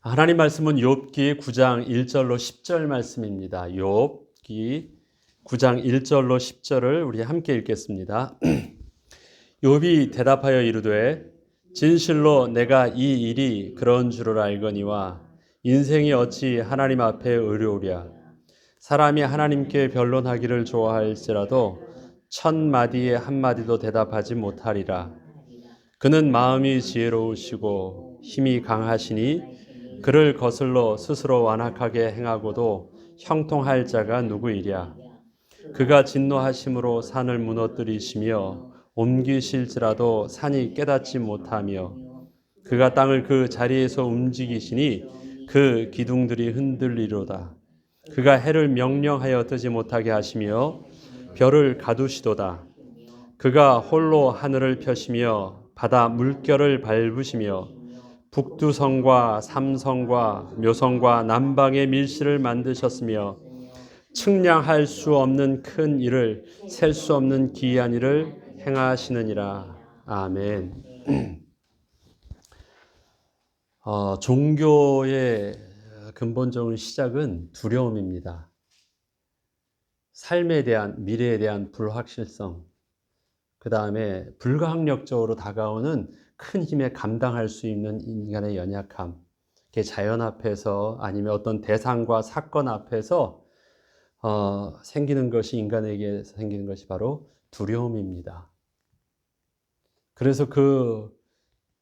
하나님 말씀은 욥기 9장 1절로 10절 말씀입니다. 욥기 9장 1절로 10절을 우리 함께 읽겠습니다. 욥이 대답하여 이르되 진실로 내가 이 일이 그런 줄을 알거니와 인생이 어찌 하나님 앞에 의로우랴. 사람이 하나님께 변론하기를 좋아할지라도 천 마디에 한 마디도 대답하지 못하리라. 그는 마음이 지혜로우시고 힘이 강하시니 그를 거슬러 스스로 완악하게 행하고도 형통할 자가 누구이랴. 그가 진노하심으로 산을 무너뜨리시며 옮기실지라도 산이 깨닫지 못하며 그가 땅을 그 자리에서 움직이시니 그 기둥들이 흔들리로다. 그가 해를 명령하여 뜨지 못하게 하시며 별을 가두시도다. 그가 홀로 하늘을 펴시며 바다 물결을 밟으시며 북두성과 삼성과 묘성과 남방의 밀실을 만드셨으며 측량할 수 없는 큰 일을 셀 수 없는 기이한 일을 행하시느니라. 아멘. 종교의 근본적인 시작은 두려움입니다. 삶에 대한, 미래에 대한 불확실성, 그 다음에 불가항력적으로 다가오는 큰 힘에 감당할 수 있는 인간의 연약함, 그게 자연 앞에서 아니면 어떤 대상과 사건 앞에서 생기는 것이, 인간에게 생기는 것이 바로 두려움입니다. 그래서 그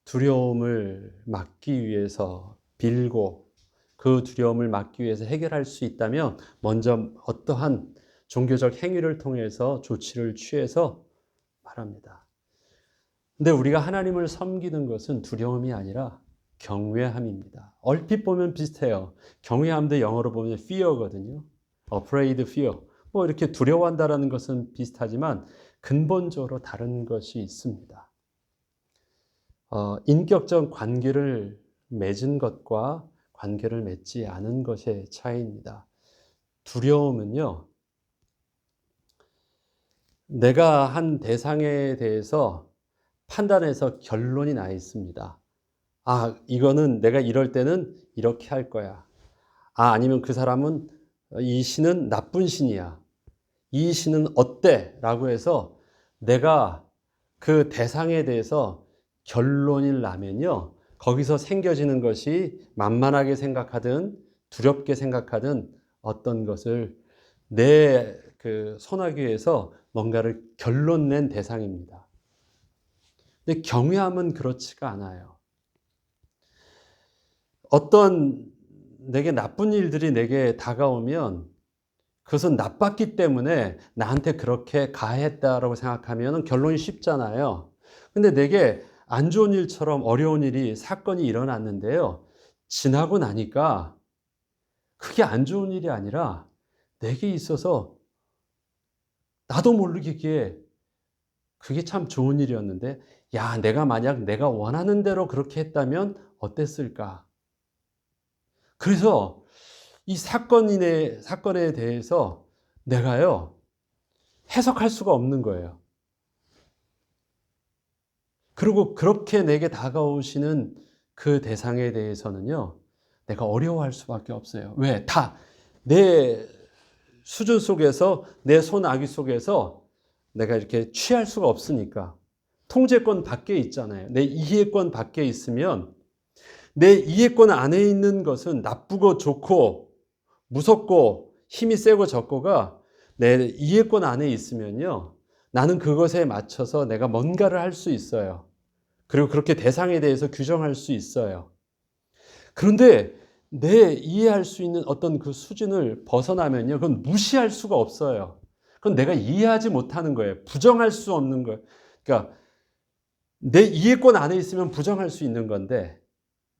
두려움을 막기 위해서 빌고 그 두려움을 막기 위해서 해결할 수 있다면 먼저 어떠한 종교적 행위를 통해서 조치를 취해서 말합니다. 근데 우리가 하나님을 섬기는 것은 두려움이 아니라 경외함입니다. 얼핏 보면 비슷해요. 경외함도 영어로 보면 fear거든요. afraid, fear. 뭐 이렇게 두려워한다라는 것은 비슷하지만 근본적으로 다른 것이 있습니다. 인격적 관계를 맺은 것과 관계를 맺지 않은 것의 차이입니다. 두려움은요, 내가 한 대상에 대해서 판단해서 결론이 나 있습니다. 아, 이거는 내가 이럴 때는 이렇게 할 거야. 아, 아니면 그 사람은, 이 신은 나쁜 신이야. 이 신은 어때? 라고 해서 내가 그 대상에 대해서 결론이 나면요, 거기서 생겨지는 것이 만만하게 생각하든 두렵게 생각하든 어떤 것을 내 그 손아귀 위에서 뭔가를 결론 낸 대상입니다. 근데 경외함은 그렇지가 않아요. 어떤 내게 나쁜 일들이 내게 다가오면 그것은 나빴기 때문에 나한테 그렇게 가해했다라고 생각하면 결론이 쉽잖아요. 근데 내게 안 좋은 일처럼 어려운 일이, 사건이 일어났는데요, 지나고 나니까 그게 안 좋은 일이 아니라 내게 있어서 나도 모르게 그게 참 좋은 일이었는데, 야, 내가 만약 내가 원하는 대로 그렇게 했다면 어땠을까? 그래서 이 사건에 대해서 내가요, 해석할 수가 없는 거예요. 그리고 그렇게 내게 다가오시는 그 대상에 대해서는요, 내가 어려워할 수밖에 없어요. 왜? 다 내 수준 속에서, 내 손아귀 속에서 내가 이렇게 취할 수가 없으니까. 통제권 밖에 있잖아요. 내 이해권 밖에 있으면 내 이해권 안에 있는 것은 나쁘고 좋고 무섭고 힘이 세고 적고가 내 이해권 안에 있으면요, 나는 그것에 맞춰서 내가 뭔가를 할 수 있어요. 그리고 그렇게 대상에 대해서 규정할 수 있어요. 그런데 내 이해할 수 있는 어떤 그 수준을 벗어나면요, 그건 무시할 수가 없어요. 그건 내가 이해하지 못하는 거예요. 부정할 수 없는 거예요. 그러니까 내 이해권 안에 있으면 부정할 수 있는 건데,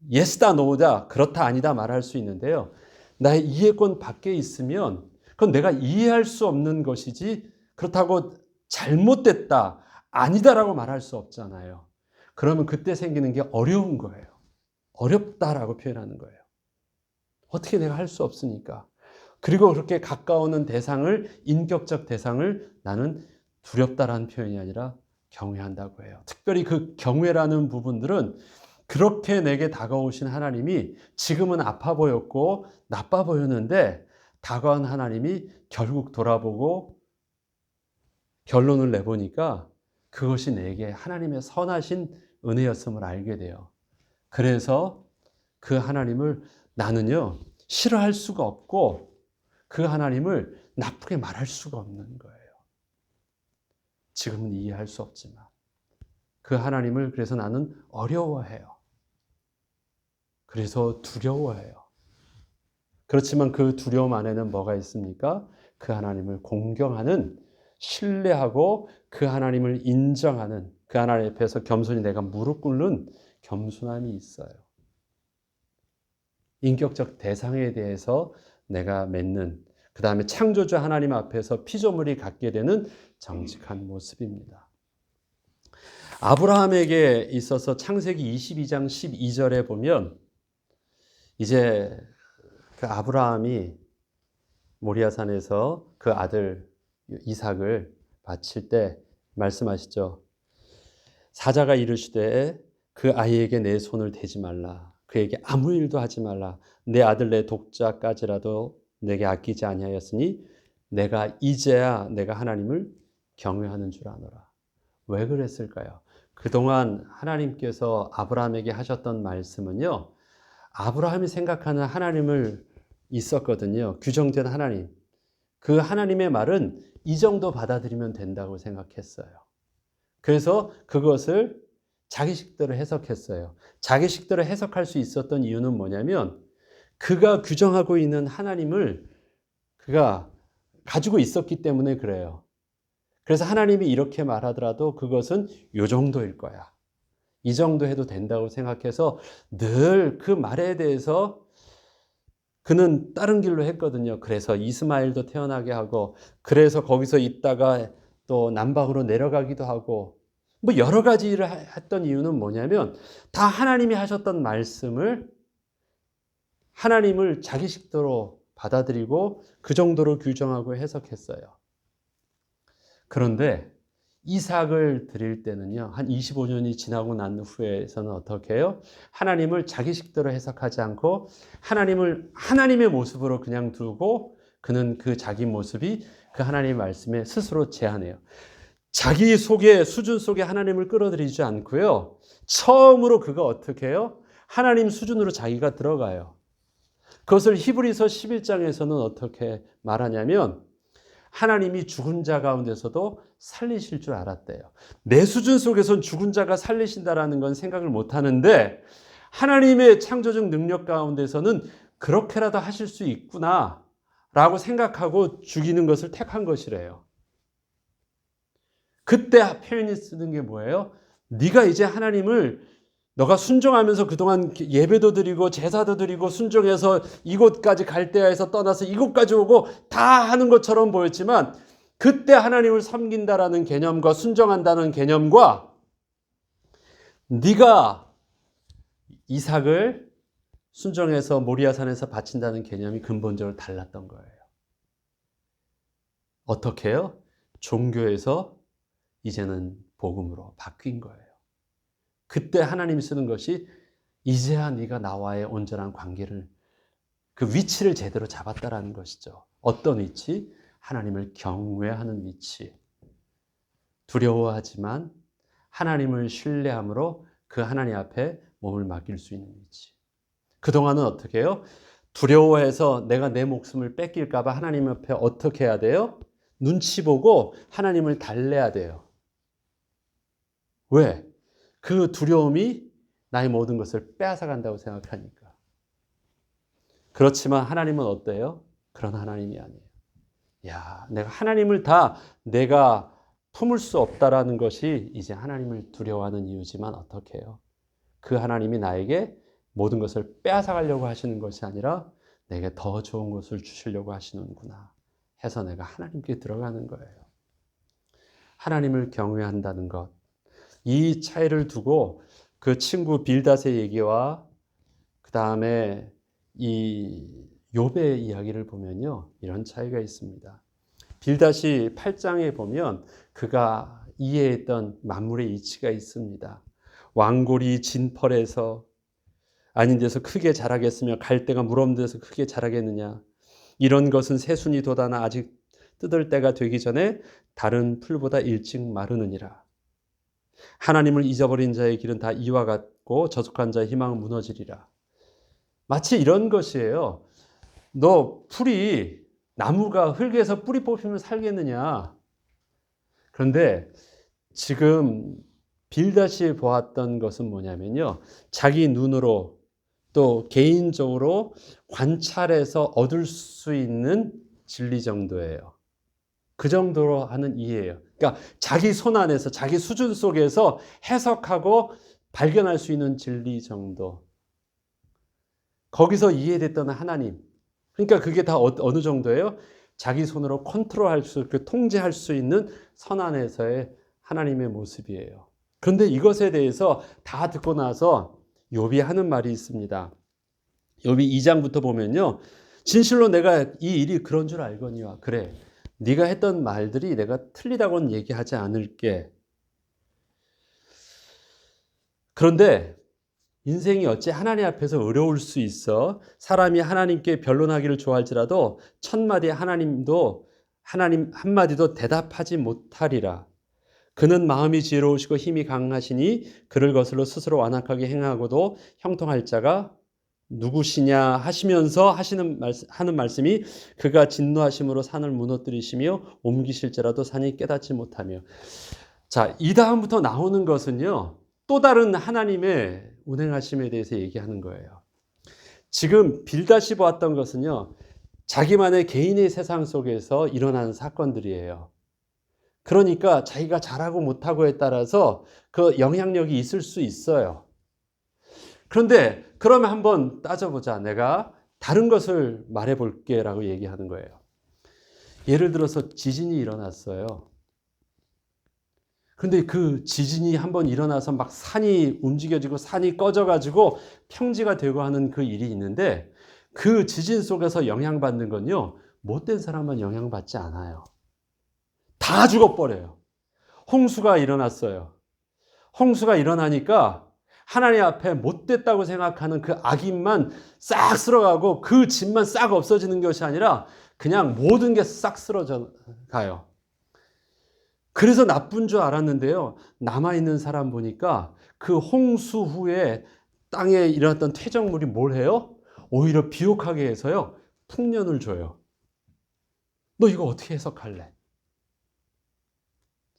예스다 노다, 그렇다 아니다 말할 수 있는데요, 나의 이해권 밖에 있으면 그건 내가 이해할 수 없는 것이지 그렇다고 잘못됐다, 아니다라고 말할 수 없잖아요. 그러면 그때 생기는 게 어려운 거예요. 어렵다라고 표현하는 거예요. 어떻게 내가 할 수 없으니까. 그리고 그렇게 가까우는 대상을, 인격적 대상을 나는 두렵다라는 표현이 아니라 경외한다고 해요. 특별히 그 경외라는 부분들은 그렇게 내게 다가오신 하나님이 지금은 아파 보였고 나빠 보였는데 다가온 하나님이 결국 돌아보고 결론을 내보니까 그것이 내게 하나님의 선하신 은혜였음을 알게 돼요. 그래서 그 하나님을 나는요, 싫어할 수가 없고 그 하나님을 나쁘게 말할 수가 없는 거예요. 지금은 이해할 수 없지만 그 하나님을 그래서 나는 어려워해요. 그래서 두려워해요. 그렇지만 그 두려움 안에는 뭐가 있습니까? 그 하나님을 공경하는, 신뢰하고 그 하나님을 인정하는, 그 하나님 앞에서 겸손히 내가 무릎 꿇는 겸손함이 있어요. 인격적 대상에 대해서 내가 맺는, 그 다음에 창조주 하나님 앞에서 피조물이 갖게 되는 정직한 모습입니다. 아브라함에게 있어서 창세기 22장 12절에 보면 이제 그 아브라함이 모리아산에서 그 아들 이삭을 바칠 때 말씀하시죠. 사자가 이르시되 그 아이에게 내 손을 대지 말라. 그에게 아무 일도 하지 말라. 내 아들 내 독자까지라도 내게 아끼지 아니하였으니 내가 이제야 내가 하나님을 경외하는 줄 아노라. 왜 그랬을까요? 그동안 하나님께서 아브라함에게 하셨던 말씀은요, 아브라함이 생각하는 하나님을 있었거든요. 규정된 하나님. 그 하나님의 말은 이 정도 받아들이면 된다고 생각했어요. 그래서 그것을 자기식대로 해석했어요. 자기식대로 해석할 수 있었던 이유는 뭐냐면 그가 규정하고 있는 하나님을 그가 가지고 있었기 때문에 그래요. 그래서 하나님이 이렇게 말하더라도 그것은 요 정도일 거야. 이 정도 해도 된다고 생각해서 늘 그 말에 대해서 그는 다른 길로 했거든요. 그래서 이스마엘도 태어나게 하고, 그래서 거기서 있다가 또 남방으로 내려가기도 하고, 뭐 여러 가지 일을 했던 이유는 뭐냐면 다 하나님이 하셨던 말씀을 하나님을 자기식대로 받아들이고 그 정도로 규정하고 해석했어요. 그런데 이삭을 드릴 때는요, 한 25년이 지나고 난 후에서는 어떻게 해요? 하나님을 자기식대로 해석하지 않고 하나님을 하나님의 모습으로 그냥 두고 그는 그 자기 모습이 그 하나님의 말씀에 스스로 제한해요. 자기 속에, 수준 속에 하나님을 끌어들이지 않고요, 처음으로 그가 어떻게 해요? 하나님 수준으로 자기가 들어가요. 그것을 히브리서 11장에서는 어떻게 말하냐면 하나님이 죽은 자 가운데서도 살리실 줄 알았대요. 내 수준 속에선 죽은 자가 살리신다라는 건 생각을 못 하는데 하나님의 창조적 능력 가운데서는 그렇게라도 하실 수 있구나 라고 생각하고 죽이는 것을 택한 것이래요. 그때 표현이 쓰는 게 뭐예요? 네가 이제 하나님을 너가 순종하면서 그동안 예배도 드리고 제사도 드리고 순종해서 이곳까지 갈대아에서 떠나서 이곳까지 오고 다 하는 것처럼 보였지만 그때 하나님을 섬긴다라는 개념과 순종한다는 개념과 네가 이삭을 순종해서 모리아산에서 바친다는 개념이 근본적으로 달랐던 거예요. 어떻게 해요? 종교에서 이제는 복음으로 바뀐 거예요. 그때 하나님이 쓰는 것이 이제야 네가 나와의 온전한 관계를, 그 위치를 제대로 잡았다라는 것이죠. 어떤 위치? 하나님을 경외하는 위치. 두려워하지만 하나님을 신뢰함으로 그 하나님 앞에 몸을 맡길 수 있는 위치. 그동안은 어떻게 해요? 두려워해서 내가 내 목숨을 뺏길까 봐 하나님 앞에 어떻게 해야 돼요? 눈치 보고 하나님을 달래야 돼요. 왜? 그 두려움이 나의 모든 것을 빼앗아간다고 생각하니까. 그렇지만 하나님은 어때요? 그런 하나님이 아니에요. 야, 내가 하나님을 다 내가 품을 수 없다라는 것이 이제 하나님을 두려워하는 이유지만 어떻게 해요? 그 하나님이 나에게 모든 것을 빼앗아가려고 하시는 것이 아니라 내게 더 좋은 것을 주시려고 하시는구나 해서 내가 하나님께 들어가는 거예요. 하나님을 경외한다는 것. 이 차이를 두고 그 친구 빌닷의 얘기와 그 다음에 이 욥의 이야기를 보면요, 이런 차이가 있습니다. 빌닷이 8장에 보면 그가 이해했던 만물의 이치가 있습니다. 왕골이 진펄에서 아닌 데서 크게 자라겠으며 갈대가 물 없는 데서 크게 자라겠느냐. 이런 것은 새순이 돋아나 아직 뜯을 때가 되기 전에 다른 풀보다 일찍 마르느니라. 하나님을 잊어버린 자의 길은 다 이와 같고 저속한 자의 희망은 무너지리라. 마치 이런 것이에요. 너 풀이 나무가 흙에서 뿌리 뽑히면 살겠느냐. 그런데 지금 빌닷이 보았던 것은 뭐냐면요. 자기 눈으로 또 개인적으로 관찰해서 얻을 수 있는 진리 정도예요. 그 정도로 하는 이해예요. 그러니까 자기 손 안에서 자기 수준 속에서 해석하고 발견할 수 있는 진리 정도. 거기서 이해됐던 하나님. 그러니까 그게 다 어느 정도예요? 자기 손으로 컨트롤할 수 있고 통제할 수 있는 선 안에서의 하나님의 모습이에요. 그런데 이것에 대해서 다 듣고 나서 욥이 하는 말이 있습니다. 욥이 2장부터 보면요. 진실로 내가 이 일이 그런 줄 알거니와. 그래. 네가 했던 말들이 내가 틀리다고는 얘기하지 않을게. 그런데 인생이 어찌 하나님 앞에서 어려울 수 있어? 사람이 하나님께 변론하기를 좋아할지라도 천마디 하나님도 하나님 한마디도 대답하지 못하리라. 그는 마음이 지혜로우시고 힘이 강하시니 그를 거슬러 스스로 완악하게 행하고도 형통할 자가 누구시냐 하시면서 하는 말씀이 그가 진노하심으로 산을 무너뜨리시며 옮기실지라도 산이 깨닫지 못하며. 자, 이 다음부터 나오는 것은요. 또 다른 하나님의 운행하심에 대해서 얘기하는 거예요. 지금 빌닷이 보았던 것은요. 자기만의 개인의 세상 속에서 일어나는 사건들이에요. 그러니까 자기가 잘하고 못하고에 따라서 그 영향력이 있을 수 있어요. 그런데 그러면 한번 따져보자. 내가 다른 것을 말해볼게 라고 얘기하는 거예요. 예를 들어서 지진이 일어났어요. 근데 그 지진이 한번 일어나서 막 산이 움직여지고 산이 꺼져가지고 평지가 되고 하는 그 일이 있는데 그 지진 속에서 영향받는 건요. 못된 사람만 영향받지 않아요. 다 죽어버려요. 홍수가 일어났어요. 홍수가 일어나니까 하나님 앞에 못됐다고 생각하는 그 악인만 싹 쓸어가고 그 집만 싹 없어지는 것이 아니라 그냥 모든 게 싹 쓰러져 가요. 그래서 나쁜 줄 알았는데요. 남아있는 사람 보니까 그 홍수 후에 땅에 일어났던 퇴적물이 뭘 해요? 오히려 비옥하게 해서요. 풍년을 줘요. 너 이거 어떻게 해석할래?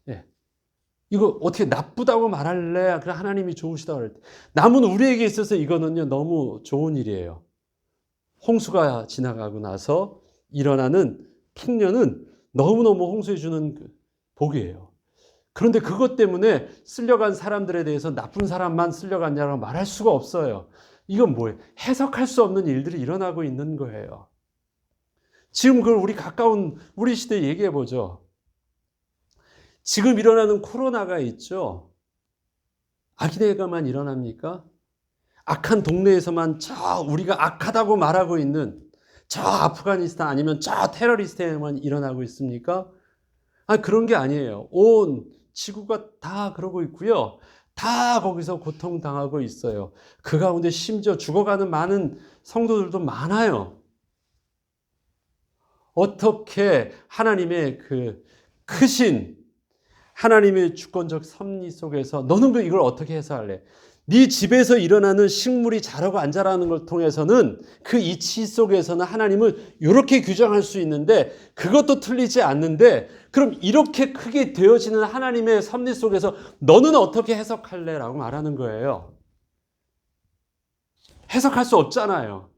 예. 이거 어떻게 나쁘다고 말할래? 그래 하나님이 좋으시다고 할 때. 남은 우리에게 있어서 이거는요. 너무 좋은 일이에요. 홍수가 지나가고 나서 일어나는 풍년은 너무너무 홍수해 주는 복이에요. 그런데 그것 때문에 쓸려간 사람들에 대해서 나쁜 사람만 쓸려갔냐고 말할 수가 없어요. 이건 뭐예요? 해석할 수 없는 일들이 일어나고 있는 거예요. 지금 그걸 우리 가까운 우리 시대에 얘기해 보죠. 지금 일어나는 코로나가 있죠. 악인에게만 일어납니까? 악한 동네에서만 저 우리가 악하다고 말하고 있는 저 아프가니스탄 아니면 저 테러리스트에만 일어나고 있습니까? 그런 게 아니에요. 온 지구가 다 그러고 있고요. 다 거기서 고통당하고 있어요. 그 가운데 심지어 죽어가는 많은 성도들도 많아요. 어떻게 하나님의 그 크신 하나님의 주권적 섭리 속에서 너는 이걸 어떻게 해석할래? 네 집에서 일어나는 식물이 자라고 안 자라는 걸 통해서는 그 이치 속에서는 하나님을 이렇게 규정할 수 있는데 그것도 틀리지 않는데 그럼 이렇게 크게 되어지는 하나님의 섭리 속에서 너는 어떻게 해석할래? 라고 말하는 거예요. 해석할 수 없잖아요.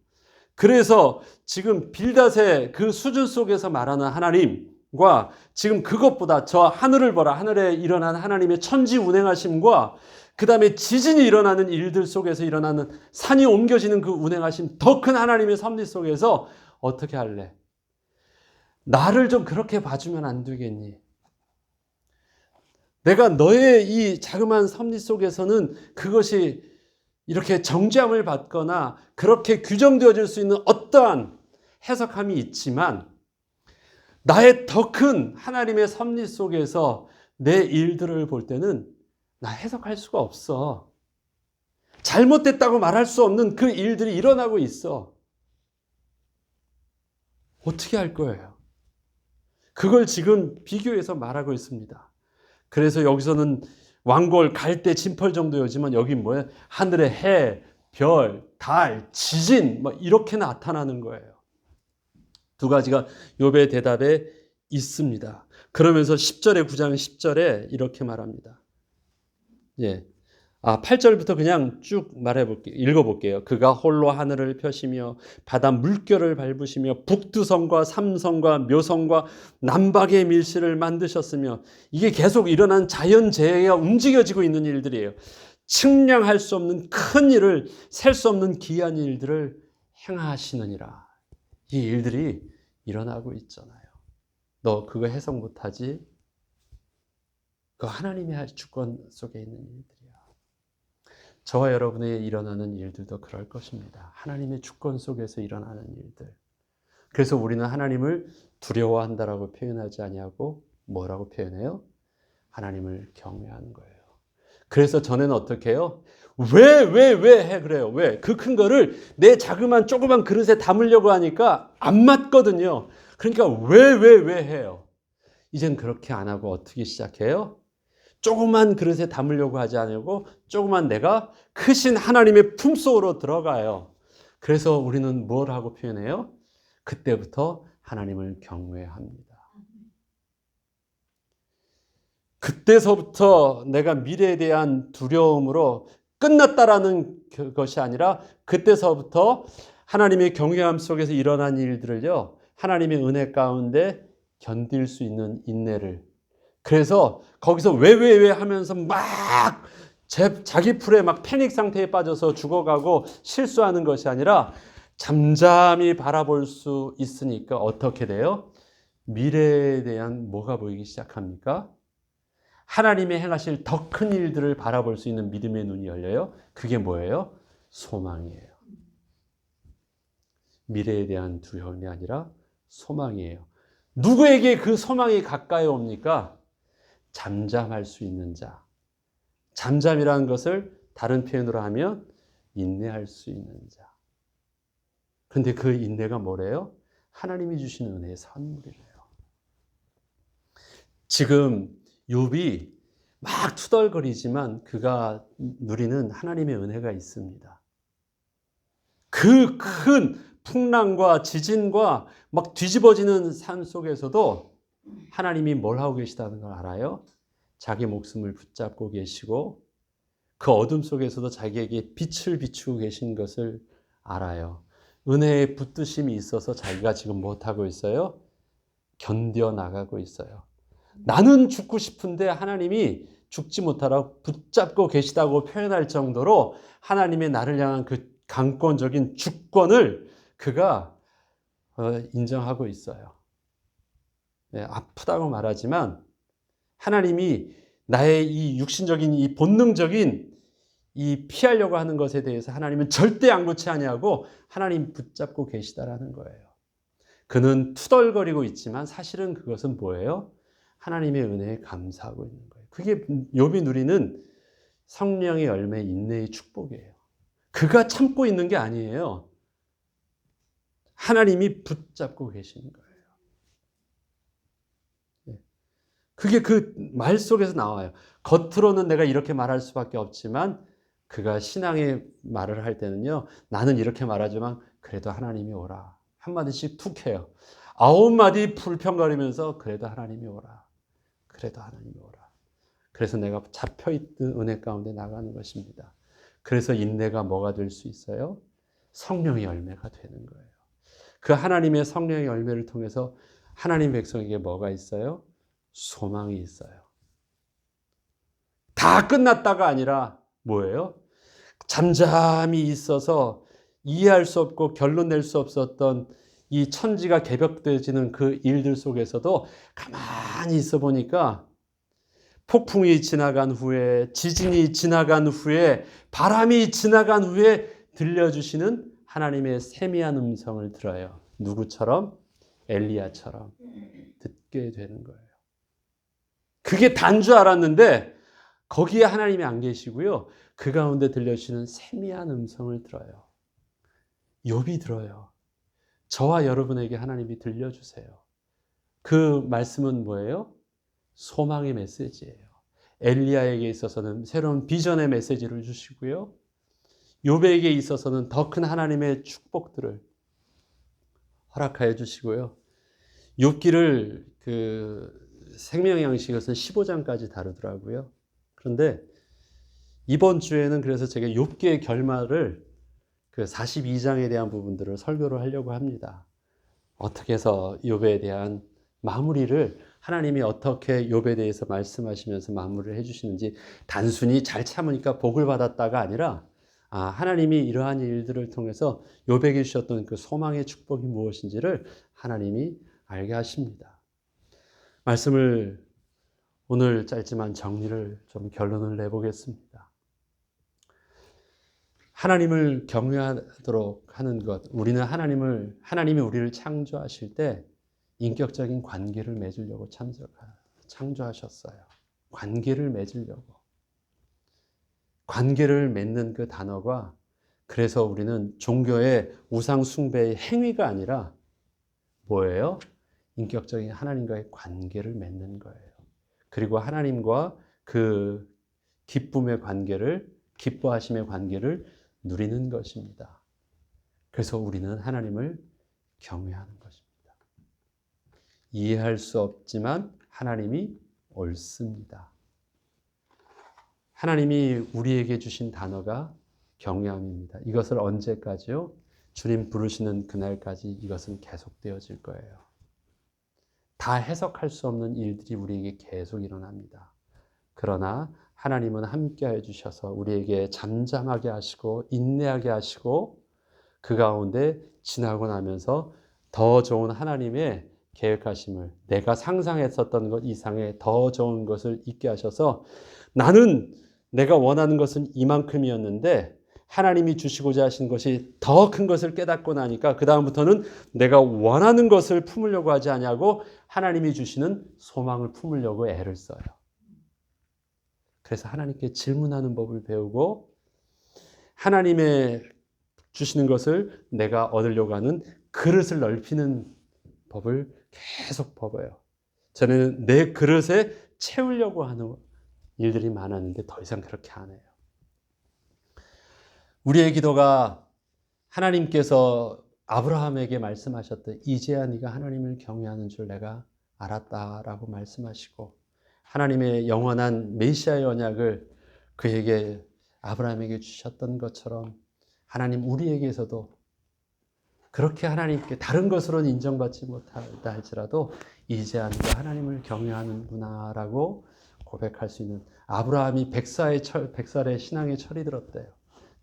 그래서 지금 빌닷의 그 수준 속에서 말하는 하나님과 지금 그것보다 저 하늘을 보라 하늘에 일어난 하나님의 천지 운행하심과 그 다음에 지진이 일어나는 일들 속에서 일어나는 산이 옮겨지는 그 운행하심 더 큰 하나님의 섭리 속에서 어떻게 할래? 나를 좀 그렇게 봐주면 안 되겠니? 내가 너의 이 자그마한 섭리 속에서는 그것이 이렇게 정죄함을 받거나 그렇게 규정되어질 수 있는 어떠한 해석함이 있지만 나의 더 큰 하나님의 섭리 속에서 내 일들을 볼 때는 나 해석할 수가 없어. 잘못됐다고 말할 수 없는 그 일들이 일어나고 있어. 어떻게 할 거예요? 그걸 지금 비교해서 말하고 있습니다. 그래서 여기서는 왕골, 갈대, 진펄 정도였지만 여기 뭐예요? 하늘의 해, 별, 달, 지진 뭐 이렇게 나타나는 거예요. 두 가지가 욥의 대답에 있습니다. 그러면서 10절에 9장 10절에 이렇게 말합니다. 예. 8절부터 그냥 쭉 읽어볼게요. 그가 홀로 하늘을 펴시며 바다 물결을 밟으시며 북두성과 삼성과 묘성과 남박의 밀실을 만드셨으며, 이게 계속 일어난 자연재해가 움직여지고 있는 일들이에요. 측량할 수 없는 큰 일을, 셀 수 없는 귀한 일들을 행하시느니라. 이 일들이 일어나고 있잖아요. 너 그거 해석 못하지? 그거 하나님의 주권 속에 있는 일들이야. 저와 여러분의 일어나는 일들도 그럴 것입니다. 하나님의 주권 속에서 일어나는 일들. 그래서 우리는 하나님을 두려워한다라고 표현하지 아니하고 뭐라고 표현해요? 하나님을 경외하는 거예요. 그래서 전에는 어떻게 해요? 왜 해 그래요. 왜? 그 큰 거를 내 자그만 조그만 그릇에 담으려고 하니까 안 맞거든요. 그러니까 왜 해요. 이젠 그렇게 안 하고 어떻게 시작해요? 조그만 그릇에 담으려고 하지 않고 조그만 내가 크신 하나님의 품속으로 들어가요. 그래서 우리는 뭘 하고 표현해요? 그때부터 하나님을 경외합니다. 그때서부터 내가 미래에 대한 두려움으로 끝났다라는 것이 아니라 그때서부터 하나님의 경외함 속에서 일어난 일들을요, 하나님의 은혜 가운데 견딜 수 있는 인내를, 그래서 거기서 왜 하면서 막 자기 풀에 막 패닉 상태에 빠져서 죽어가고 실수하는 것이 아니라 잠잠히 바라볼 수 있으니까 어떻게 돼요? 미래에 대한 뭐가 보이기 시작합니까? 하나님의 행하실 더 큰 일들을 바라볼 수 있는 믿음의 눈이 열려요. 그게 뭐예요? 소망이에요. 미래에 대한 두려움이 아니라 소망이에요. 누구에게 그 소망이 가까이 옵니까? 잠잠할 수 있는 자. 잠잠이라는 것을 다른 표현으로 하면 인내할 수 있는 자. 그런데 그 인내가 뭐래요? 하나님이 주시는 은혜의 선물이래요. 지금 욥이 막 투덜거리지만 그가 누리는 하나님의 은혜가 있습니다. 그 큰 풍랑과 지진과 막 뒤집어지는 삶 속에서도 하나님이 뭘 하고 계시다는 걸 알아요? 자기 목숨을 붙잡고 계시고 그 어둠 속에서도 자기에게 빛을 비추고 계신 것을 알아요. 은혜의 붙드심이 있어서 자기가 지금 못하고 있어요? 견뎌나가고 있어요. 나는 죽고 싶은데 하나님이 죽지 못하라고 붙잡고 계시다고 표현할 정도로 하나님의 나를 향한 그 강권적인 주권을 그가 인정하고 있어요. 네, 아프다고 말하지만 하나님이 나의 이 육신적인 이 본능적인 이 피하려고 하는 것에 대해서 하나님은 절대 양보치 아니하고 하나님 붙잡고 계시다라는 거예요. 그는 투덜거리고 있지만 사실은 그것은 뭐예요? 하나님의 은혜에 감사하고 있는 거예요. 그게 욥이 누리는 성령의 열매, 인내의 축복이에요. 그가 참고 있는 게 아니에요. 하나님이 붙잡고 계시는 거예요. 그게 그 말 속에서 나와요. 겉으로는 내가 이렇게 말할 수밖에 없지만 그가 신앙의 말을 할 때는요, 나는 이렇게 말하지만 그래도 하나님이 오라. 한마디씩 툭 해요. 9마디 불평거리면서 그래도 하나님이 오라. 그래도 하나님이 오라. 그래서 내가 잡혀있는 은혜 가운데 나가는 것입니다. 그래서 인내가 뭐가 될 수 있어요? 성령의 열매가 되는 거예요. 그 하나님의 성령의 열매를 통해서 하나님 백성에게 뭐가 있어요? 소망이 있어요. 다 끝났다가 아니라 뭐예요? 잠잠히 있어서 이해할 수 없고 결론 낼 수 없었던 이 천지가 개벽되어지는 그 일들 속에서도 가만히 있어 보니까 폭풍이 지나간 후에, 지진이 지나간 후에, 바람이 지나간 후에 들려주시는 하나님의 세미한 음성을 들어요. 누구처럼? 엘리야처럼 듣게 되는 거예요. 그게 단 줄 알았는데 거기에 하나님이 안 계시고요. 그 가운데 들려주시는 세미한 음성을 들어요. 욥이 들어요. 저와 여러분에게 하나님이 들려주세요. 그 말씀은 뭐예요? 소망의 메시지예요. 엘리야에게 있어서는 새로운 비전의 메시지를 주시고요. 욥에게 있어서는 더 큰 하나님의 축복들을 허락하여 주시고요. 욥기를 생명 양식에서 15장까지 다루더라고요. 그런데 이번 주에는 그래서 제가 욥기의 결말을 42장에 대한 부분들을 설교를 하려고 합니다. 어떻게 해서 욥에 대한 마무리를 하나님이 어떻게 욥에 대해서 말씀하시면서 마무리를 해주시는지 단순히 잘 참으니까 복을 받았다가 아니라 하나님이 이러한 일들을 통해서 욥에게 주셨던 그 소망의 축복이 무엇인지를 하나님이 알게 하십니다. 말씀을 오늘 짧지만 정리를 좀 결론을 내보겠습니다. 하나님을 경외하도록 하는 것, 우리는 하나님이 우리를 창조하실 때 인격적인 관계를 맺으려고 창조하셨어요. 관계를 맺으려고. 관계를 맺는 그 단어가 그래서 우리는 종교의 우상 숭배의 행위가 아니라 뭐예요? 인격적인 하나님과의 관계를 맺는 거예요. 그리고 하나님과 그 기쁨의 관계를, 기뻐하심의 관계를 누리는 것입니다. 그래서 우리는 하나님을 경외하는 것입니다. 이해할 수 없지만 하나님이 옳습니다. 하나님이 우리에게 주신 단어가 경외함입니다. 이것을 언제까지요? 주님 부르시는 그날까지 이것은 계속되어질 거예요. 다 해석할 수 없는 일들이 우리에게 계속 일어납니다. 그러나 하나님은 함께해 주셔서 우리에게 잠잠하게 하시고 인내하게 하시고 그 가운데 지나고 나면서 더 좋은 하나님의 계획하심을 내가 상상했었던 것 이상의 더 좋은 것을 있게 하셔서 나는 내가 원하는 것은 이만큼이었는데 하나님이 주시고자 하신 것이 더 큰 것을 깨닫고 나니까 그 다음부터는 내가 원하는 것을 품으려고 하지 아니하고 하나님이 주시는 소망을 품으려고 애를 써요. 그래서 하나님께 질문하는 법을 배우고 하나님의 주시는 것을 내가 얻으려고 하는 그릇을 넓히는 법을 계속 배워요. 저는 내 그릇에 채우려고 하는 일들이 많았는데 더 이상 그렇게 안 해요. 우리의 기도가 하나님께서 아브라함에게 말씀하셨듯 이제야 네가 하나님을 경외하는 줄 내가 알았다라고 말씀하시고 하나님의 영원한 메시아의 언약을 그에게 아브라함에게 주셨던 것처럼 하나님 우리에게서도 그렇게 하나님께 다른 것으로는 인정받지 못하다 할지라도 이제야 네가 하나님을 경외하는구나 라고 고백할 수 있는 아브라함이 100살의 신앙의 철이 들었대요.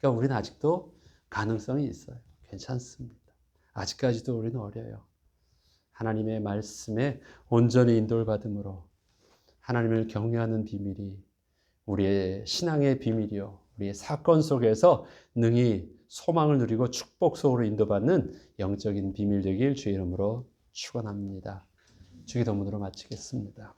그러니까 우리는 아직도 가능성이 있어요. 괜찮습니다. 아직까지도 우리는 어려요. 하나님의 말씀에 온전히 인도를 받음으로 하나님을 경외하는 비밀이 우리의 신앙의 비밀이요. 우리의 사건 속에서 능히 소망을 누리고 축복 속으로 인도받는 영적인 비밀 되길 주의 이름으로 축원합니다. 주기도문으로 마치겠습니다.